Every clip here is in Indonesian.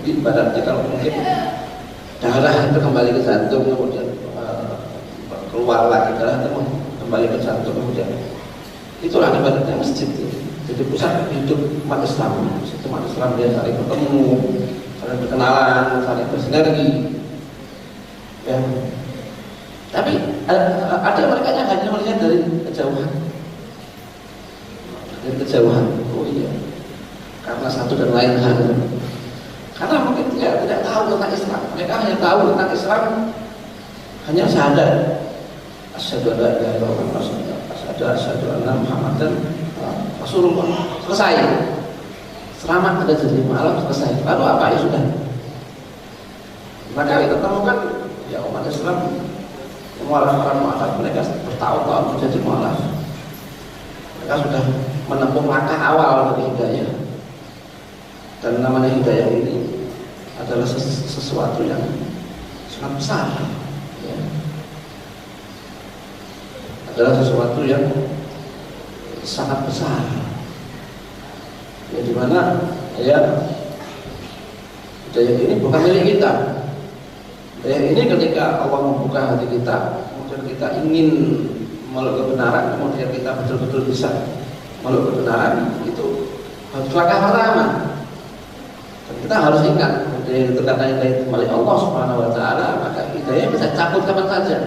Jadi ibaratnya kalau mungkin darah itu kembali ke jantung, kemudian keluar lagi darah itu kembali ke jantung, kemudian itulah ibaratnya masjid. Jadi pusat hidup umat Islam. Umat Islam dia saling bertemu, saling berkenalan, saling bersinergi. Ya. Tapi ada mereka yang hanya melihat dari kejauhan. Dari kejauhan. Oh iya. Karena satu dan lain hal. Karena mungkin dia tidak tahu tentang Islam. Mereka hanya tahu tentang Islam hanya syahadat. Asyhadu an la ilaha illallah, asyhadu anna Muhammadan Rasulullah. Selesai. Selamat ada di malam selesai. Lalu apa ya sudah? Maka kita temukan ya umat Islam mualaf para mualaf mereka bertahun-tahun menjadi mualaf. Mereka sudah menempuh langkah awal dari hidayah. Dan namanya hidayah ini adalah sesuatu yang sangat besar. Ya. Adalah sesuatu yang sangat besar. Ya, dimana ya hidayah ini bukan milik kita. Hidayah ini ketika Allah membuka hati kita, kemudian kita ingin meluk kebenaran, kemudian kita betul-betul bisa meluk kebenaran, itu langkah pertama. Dan kita harus ingat hidayah itu karena hidayah itu milik Allah Subhanahu Wa Taala, maka hidayah bisa dicabut kapan saja.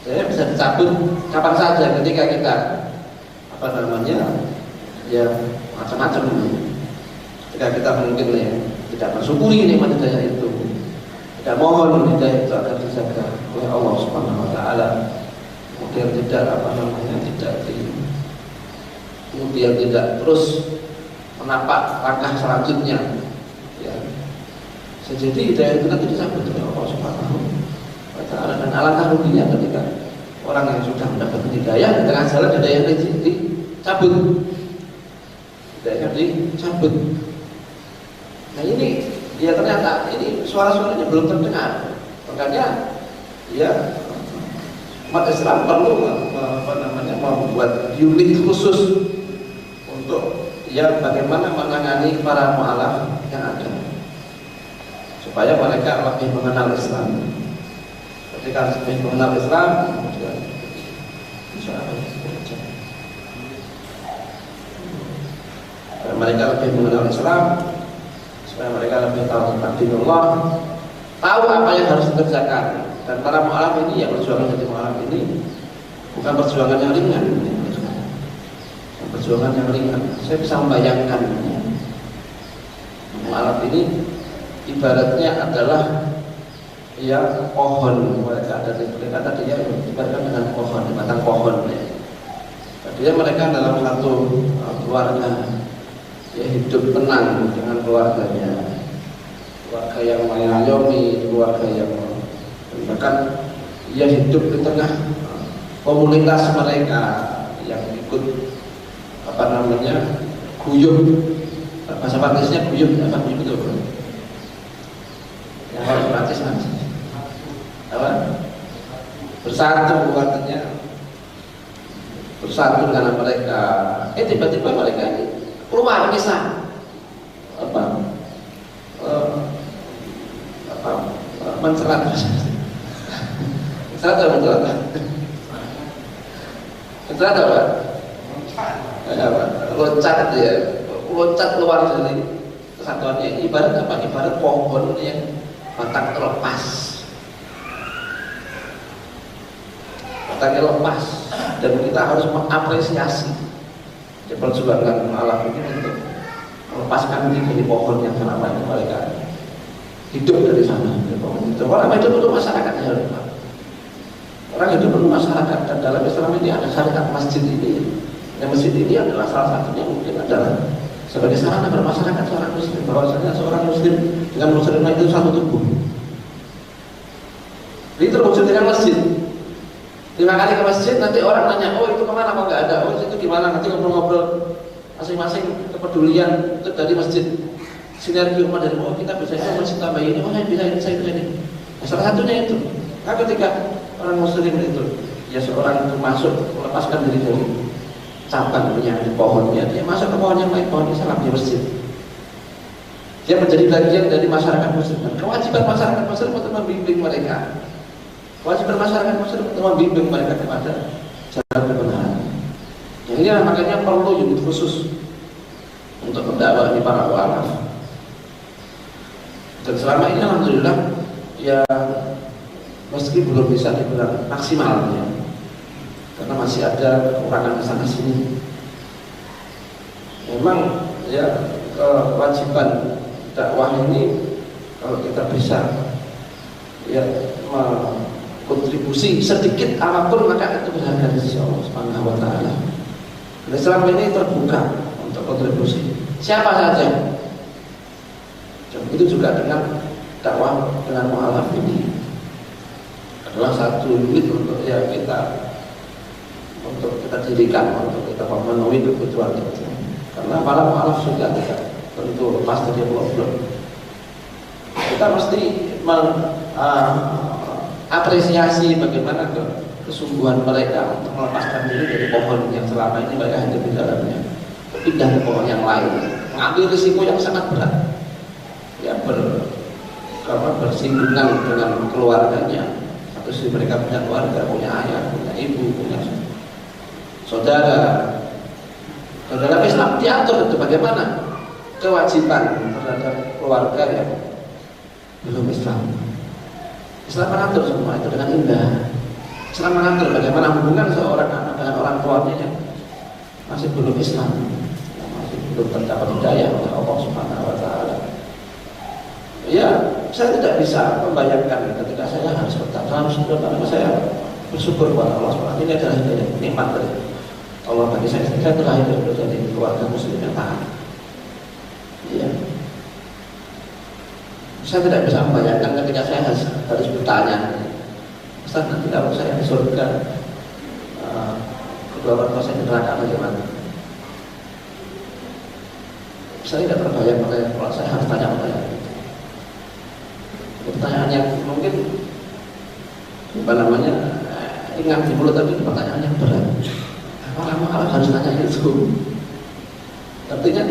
Hidayah bisa dicabut kapan saja ketika kita ya macam-macam. Ketika kita mungkin ya tidak bersyukuri nikmat hidayah itu, tidak mohon hidayah itu agar dijaga oleh Allah Subhanahu Wa Taala, kemudian kemudian tidak terus menapak langkah selanjutnya. Ya. Jadi hidayah itu nanti dicabut oleh Allah Subhanahu Wa Taala, dan alangkah ruginya ketika orang yang sudah mendapatkan hidayah di tengah jalan hidayah dicabut. Hidayah dicabut. Nah ini ya ternyata ini suara-suaranya belum terdengar. Makanya ya umat Islam perlu membuat unit khusus untuk ya bagaimana menangani para mu'alaf yang ada, supaya mereka lebih mengenal Islam. Ketika lebih mengenal Islam, kemudian mereka lebih mengenal Islam, supaya mereka lebih tahu tentang dinullah, tahu apa yang harus dikerjakan. Dan para mu'alaf ini, ya perjuangan jadi mu'alaf ini bukan perjuangan yang ringan, perjuangan yang ringan. Saya bisa membayangkan mu'alaf ini ibaratnya adalah ya pohon. Mereka ada di mereka tadi ya ibaratkan dengan pohon, batang pohon ya. Tadinya mereka dalam satu keluarga ya hidup tenang dengan keluarganya, keluarga yang mengayomi, keluarga yang bahkan ia hidup di tengah komunitas mereka yang ikut guyup, bahasa Prancisnya guyup, apa guyup itu? Yang harus Prancis nanti apa? Bersatu, artinya bersatu dengan mereka. Tiba-tiba mereka ini keluar kisah mencerat loncat keluar dari kesatuannya. Ibarat apa? Ibarat pohon yang batang terlepas, batangnya lepas, dan kita harus mengapresiasi perjuangan mu'alaf ini untuk melepaskan diri dari pohon yang selama ini mereka hidup dari sana. Orang hidup untuk masyarakat ya, orang hidup untuk masyarakat, dan dalam Islam ini ada syariat masjid ini. Dan masjid ini adalah salah satunya mungkin adalah sebagai sarana bermasyarakat seorang muslim, bahwasanya seorang muslim dengan muslimah itu satu tubuh. Jadi terwujud dengan masjid. 5 kali ke masjid, nanti orang nanya, oh itu kemana kok nggak ada, oh itu gimana, nanti ngobrol-ngobrol masing-masing kepedulian itu dari masjid. Sinergi umat dari oh kita bisa itu masjid tambah ini, oh saya bisa ini. Nah, salah satunya itu. Nah, ketika orang muslim itu, ya seorang itu masuk melepaskan diri dari cabangnya di pohonnya, dia masuk ke pohon yang lain, pohon Islam di masjid. Dia menjadi bagian dari masyarakat muslim. Kewajiban masyarakat muslim untuk membimbing mereka. Kewajiban masyarakat muslim untuk membimbing mereka kepada jalan kebenaran. Yang ini makanya perlu unit khusus untuk mendakwahi para ulama. Dan selama ini alhamdulillah ya meski belum bisa dibilang maksimal ya, karena masih ada kekurangan di sana sini. Memang ya kewajiban dakwah ini kalau kita bisa ya kontribusi sedikit apapun maka itu berharga di sisi Allah Subhanahu wa taala. Dan selama ini terbuka untuk kontribusi siapa saja. Dan itu juga dengan dakwah dengan mu'alaf ini adalah satu unit untuk ya kita dirikan untuk kita memenuhi kebutuhan itu. Karena para mu'alaf juga tidak tentu lepas dari problem. Kita mesti apresiasi bagaimana kesungguhan mereka untuk melepaskan diri dari pohon yang selama ini mereka hidup di dalamnya, pindah ke pohon yang lain, mengambil risiko yang sangat berat, ya bersinggungan dengan keluarganya. Satu sisi mereka punya keluarga, punya ayah, punya ibu, punya saudara. Dalam Islam diatur itu bagaimana kewajiban terhadap keluarga yang belum Islam. Islam mengatur semua itu dengan indah. Islam mengatur bagaimana hubungan seorang anak dengan orang tuanya yang masih belum Islam, yang masih belum terdapat hidayah oleh Allah Subhanahu wa taala. Ya, saya tidak bisa membayangkan ketika saya harus bertanya, karena saya bersyukur kepada Allah Subhanahu wa taala. Ini adalah hidayah nikmat dari Allah bagi saya. Saya terlahir dari keluarga muslim yang taat. Ya. Saya tidak bisa membayangkan ketika saya harus bertanya, Ustaz, nanti kalau saya di surga, kedua orang tua saya di neraka bagaimana? Saya tidak terbayang kalau saya harus tanya pertanyaan itu. Pertanyaan yang mungkin ingat di mulut, tapi pertanyaan yang berat. Orang harus tanya itu. Artinya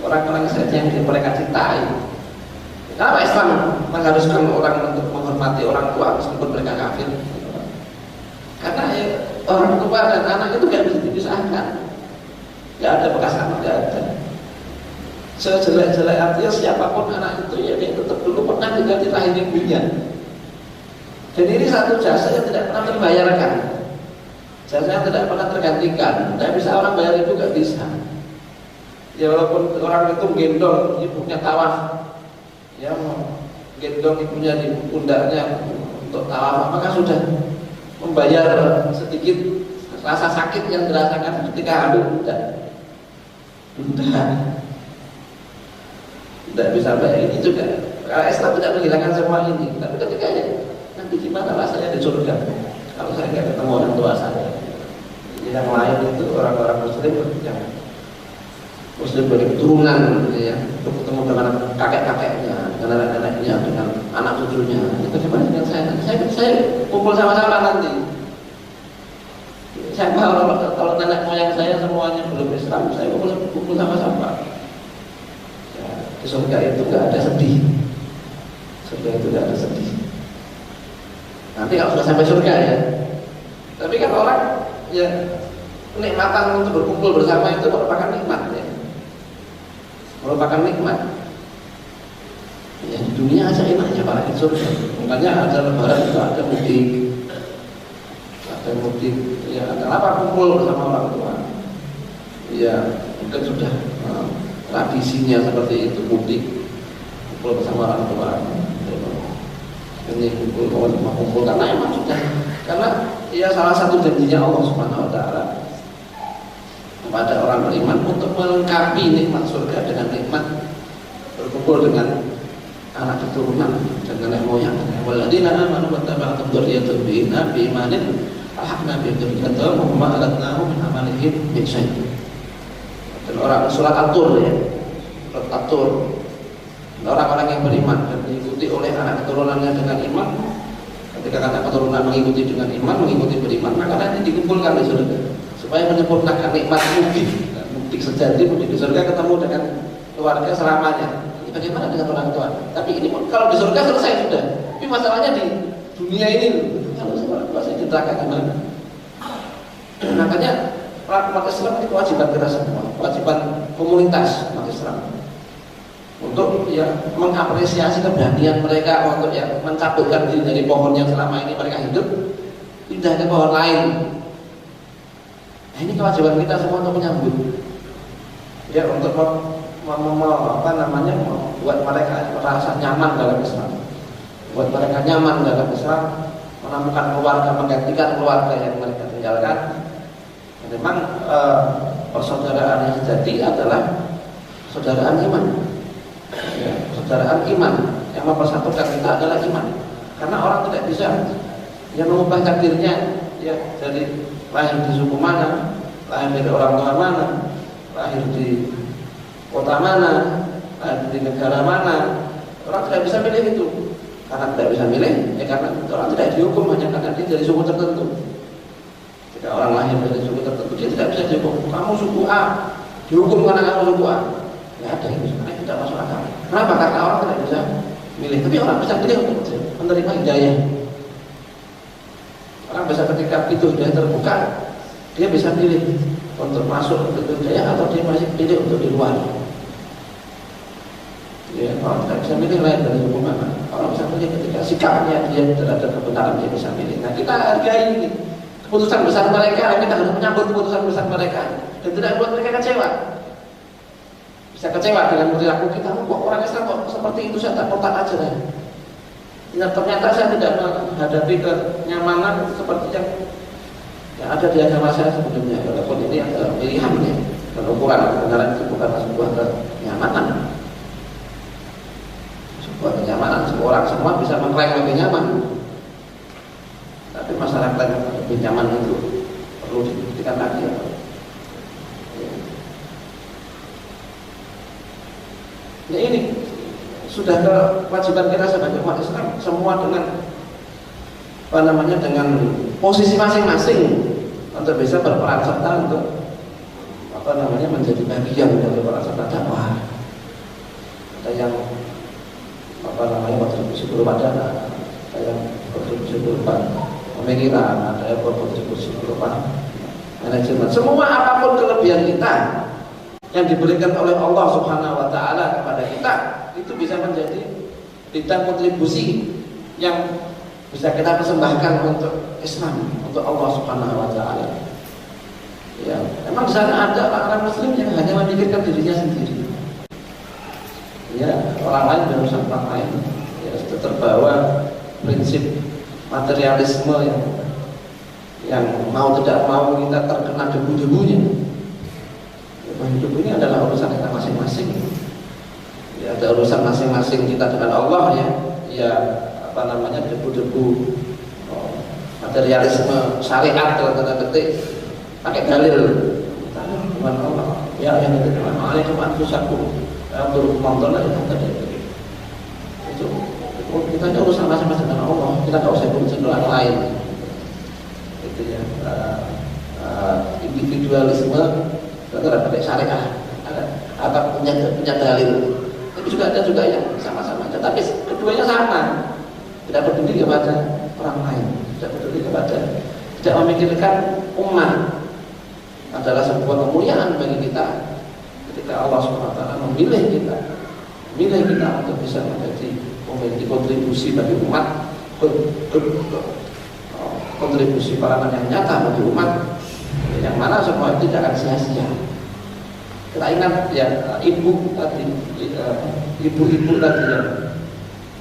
orang-orang yang mereka cintai. Kenapa Islam mengharuskan orang untuk menghormati orang tua meskipun mereka kafir? Karena ya, orang tua dan anak itu tidak bisa dipisahkan. Tidak ada bekas anak, tidak ada. Sejelek-jelek artinya siapapun anak itu ya dia tetap dulu pernah tinggal di rahim ibunya. Dan ini satu jasa yang tidak pernah terbayarkan. Jasa yang tidak pernah tergantikan. Tidak bisa orang bayar itu, nggak bisa. Ya walaupun orang itu gendong ibunya tawaf, ya gendong ibunya di pundaknya untuk tawaf, maka sudah membayar sedikit rasa sakit yang dirasakan ketika hamil. Tidak bisa bayar ini juga. Islam tidak menghilangkan semua ini. Tapi ketika nanti gimana rasanya di surga kalau saya nggak ketemu orang tua saya? Yang lain itu orang-orang muslim yang muslim dari keturunan ya, untuk ketemu dengan kakek-kakeknya, dengan nenek-neneknya, dengan anak cucunya. Itu gimana dengan saya? Saya kumpul sama-sama nanti. Saya kalau nenek moyang saya semuanya belum Islam, saya kumpul sama-sama. Ya, di surga itu nggak ada sedih. Surga itu nggak ada sedih. Nanti kalau sudah sampai surga ya. Tapi kan orang ya kenikmatan untuk berkumpul bersama itu merupakan nikmat ya. Merupakan nikmat. Ya di dunia aja enaknya para di surga. Makanya ada lebaran itu ada mudik. Ada mudik ya, ada apa kumpul bersama orang tua. Ya mungkin sudah tradisinya seperti itu, mudik kumpul bersama orang tua. Ini kumpul karena emang sudah, karena ya salah satu janjinya Allah Subhanahu wa taala kepada orang beriman untuk melengkapi nikmat surga dengan nikmat berkumpul dengan anak keturunan dan nenek moyang. Walladzina amanu wattaba'athum dzurriyyatuhum biimanin alhaqna bihim dzurriyyatahum wa ma alatnahum min amalihim min syai'. Dan orang surat At-Tur ya. Surat At-Tur. Orang-orang yang beriman dan diikuti oleh anak keturunannya dengan iman. Ketika anak keturunan mengikuti dengan iman, mengikuti beriman, maka nanti dikumpulkan di surga supaya menyempurnakan nikmat mudik. Mudik sejati, mudik di surga ketemu dengan keluarga selamanya. Ini bagaimana dengan orang tua? Tapi ini pun kalau di surga selesai sudah. Tapi masalahnya di dunia ini, kalau orang tua saya di neraka gimana? Makanya umat Islam ini kewajiban kita semua, kewajiban komunitas umat Islam untuk ya mengapresiasi keberanian mereka untuk ya mencabutkan diri dari pohon yang selama ini mereka hidup, pindah ke pohon lain. Nah, ini kewajiban kita semua untuk menyambut, ya untuk membuat mereka merasa nyaman dalam Islam, buat mereka nyaman dalam Islam, menemukan keluarga, menggantikan keluarga yang mereka tinggalkan. Memang persaudaraan yang sejati adalah persaudaraan iman. Ya, persaudaraan iman yang mempersatukan kita adalah iman. Karena orang tidak bisa yang mengubah takdirnya ya dari lahir di suku mana, lahir dari orang tua mana, lahir di kota mana, lahir di negara mana. Orang tidak bisa milih itu. Karena tidak bisa milih, ya karena orang tidak dihukum hanya karena dia dari suku tertentu. Jika orang lahir dari suku tertentu, dia tidak bisa dihukum. Kamu suku A, dihukum karena kamu suku A. Tidak ada itu, karena tidak masuk akal. Kenapa? Karena orang tidak bisa milih. Tapi orang bisa milih untuk menerima hidayah. Orang bisa ketika pintu hidayah terbuka, dia bisa pilih untuk masuk ke pintu hidayah atau dia masih pilih untuk di luar. Ya, orang tidak bisa milih lain dari hukum mana. Orang bisa pilih ketika sikapnya dia terhadap kebenaran dia bisa pilih. Nah, kita hargai ini keputusan besar mereka, kita harus menyambut keputusan besar mereka dan tidak buat mereka kecewa. Bisa kecewa dengan perilaku kita, kok orang Islam kok seperti itu, saya tak kotak aja lah. Ya, ternyata saya tidak menghadapi kenyamanan seperti yang ada di agama saya sebelumnya. Walaupun ini adalah pilihan ya, dan ukuran kebenaran itu bukan sebuah kenyamanan. Sebuah kenyamanan, semua orang semua bisa mengklaim lebih nyaman. Tapi masalah klaim lebih nyaman itu perlu dibuktikan lagi. Ya ini sudah kewajiban kita sebagai umat Islam semua dengan dengan posisi masing-masing untuk bisa berperan serta untuk menjadi bagian dari peran serta dakwah. Ada yang kontribusi berupa dana, ada yang kontribusi berupa pemikiran, ada yang kontribusi berupa manajemen. Semua apapun kelebihan kita yang diberikan oleh Allah Subhanahu wa taala kepada kita, itu bisa menjadi bidang kontribusi yang bisa kita persembahkan untuk Islam, untuk Allah Subhanahu wa taala. Ya, memang di sana ada orang muslim yang hanya memikirkan dirinya sendiri. Ya, orang lain berurusan orang lain. Ya, itu terbawa prinsip materialisme yang mau tidak mau kita terkena debu-debunya. Hidup ini adalah urusan kita masing-masing. Ya, ada urusan masing-masing kita dengan Allah ya. Ya, debu-debu materialisme syariat kalau tanda petik pakai dalil dengan Allah. Ya, yang itu alaikum anfusakum berhubungan itu kita ada urusan masing-masing dengan Allah. Kita tidak usah berurusan orang lain. Itu ya, individualisme ada pakai syariah, ada punya dalil. Tapi juga ada yang sama-sama. Tapi keduanya sama. Tidak peduli kepada orang lain, tidak memikirkan umat. Adalah sebuah kemuliaan bagi kita ketika Allah SWT memilih kita untuk bisa memiliki kontribusi bagi umat, kontribusi peranan yang nyata bagi umat. Yang mana semua itu tidak akan sia-sia. Kita ingat ya ibu-ibu tadi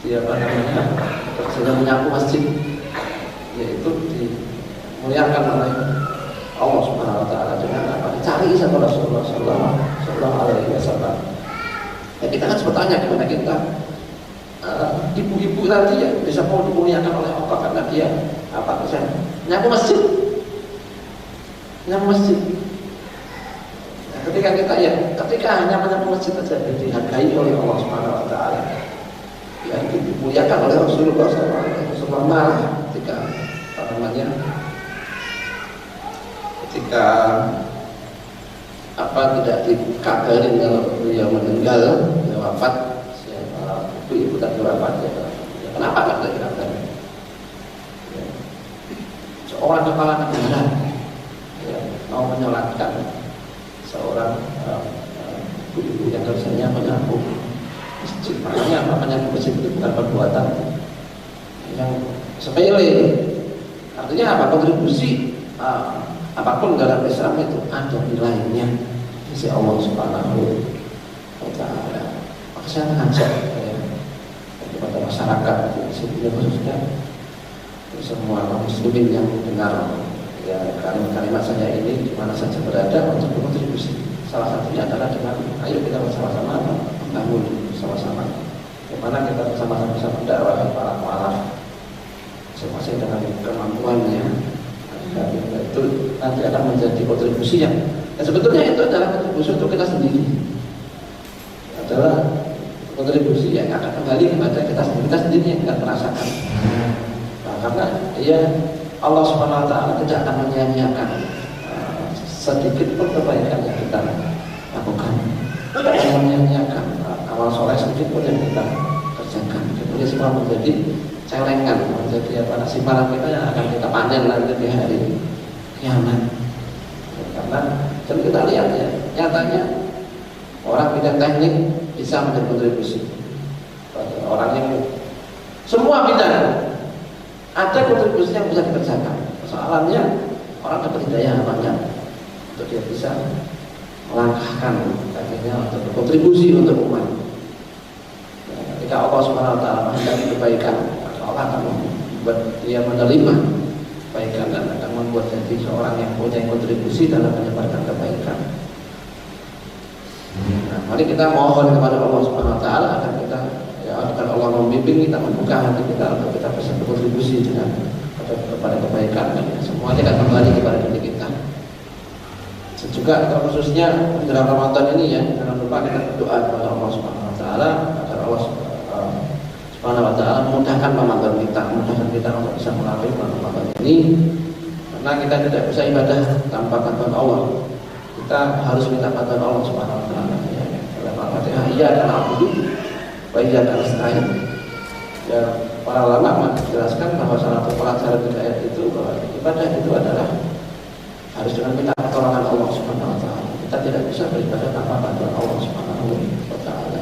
yang kerjanya menyapu masjid, yaitu dimuliakan oleh Allah Subhanahu wa taala dengan apa? Dicari sama Rasulullah sallallahu alaihi wasallam. Ya, kita kan bertanya kepada kita, ibu-ibu tadi ya bisa mau dimuliakan oleh Allah karena dia apa kerjanya? Menyapu masjid. Menyapu masjid. Nah, ketika hanya menyapu masjid saja dihargai oleh Allah Subhanahu wa taala. Ya, dimuliakan oleh Rasulullah SAW malah ketika ketika tidak dikabarin kalau beliau meninggal, beliau wafat, ibu tadi wafat ya. Kenapa tidak dikabarin? Ya. Seorang kepala negara ya, mau menyolatkan seorang ibu yang harusnya menyapu masjid, makanya menyapu masjid itu bukan perbuatan yang sepele. Artinya apa? Kontribusi apapun dalam Islam itu ada nilainya di sisi Allah Subhanahu wa Ta'ala. Maka saya mengajak kepada masyarakat di sini khususnya semua kaum muslimin yang mendengar ya kalimat saya ini di mana saja berada untuk berkontribusi. Salah satunya adalah dengan ayo kita bersama-sama membangun bersama-sama. Bagaimana kita bersama-sama bisa mendakwah para mualaf masing-masing dengan kemampuannya. Itu nanti akan menjadi kontribusi yang sebetulnya itu adalah kontribusi untuk kita sendiri, adalah kontribusi yang akan kembali kepada kita sendiri yang akan merasakan. Nah, karena ya Allah Subhanahu Wa Taala tidak akan menyia-nyiakan sedikit pun kebaikan yang kita lakukan, tidak akan menyia-nyiakan amal soleh sedikit pun yang kita kerjakan. Kemudian semua menjadi celengan, menjadi apa simpanan kita yang akan kita panen nanti di hari kiamat. Karena dan kita lihat ya, nyatanya orang bidang teknik bisa menjadi kontribusi. Orang yang semua bidang ada kontribusi yang bisa dikerjakan. Soalannya orang dapat hidayah banyak untuk dia bisa melangkahkan kakinya untuk berkontribusi untuk umat. Ketika Allah Subhanahu Wa Taala menghendaki kebaikan, Allah akan membuat dia menerima kebaikan dan akan membuat jadi seorang yang punya kontribusi dalam menyebarkan kebaikan. Nah, mari kita mohon kepada Allah Subhanahu Wa Taala agar kita ya agar Allah membimbing kita, membuka hati kita untuk kita bisa berkontribusi dengan kepada kebaikan dan semuanya akan kembali kepada diri kita. Juga khususnya dalam Ramadan ini ya jangan lupa kita berdoa kepada Allah Subhanahu Wa Taala agar Allah Subhanahu Wa Taala memudahkan Ramadan kita, memudahkan kita untuk bisa melalui Ramadan ini, karena kita tidak bisa ibadah tanpa bantuan Allah. Kita harus minta bantuan Allah Subhanahu Wa Taala. Ya, dalam Al-Fatihah iya karena abudu, wa iya karena nasta'in. Ya, para ulama menjelaskan bahwa salah satu pelajaran dari ayat itu bahwa ibadah itu adalah harus dengan minta pertolongan Allah Subhanahu Wa Taala. Kita tidak bisa beribadah tanpa bantuan Allah Subhanahu Wa Taala.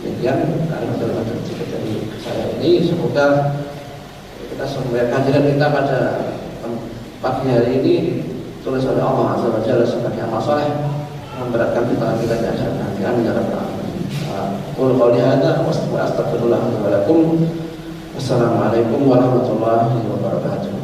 Demikian kalimat dari saya ini, semoga kita semua kajian kita pada pagi hari ini tulis oleh Allah Azza wa Jalla sebagai amal soleh memberatkan kita di akhirat nanti. Amin ya rabbal alamin. Qul qouli hadza wa astaghfirullah li wa lakum. Wassalamualaikum warahmatullahi wabarakatuh.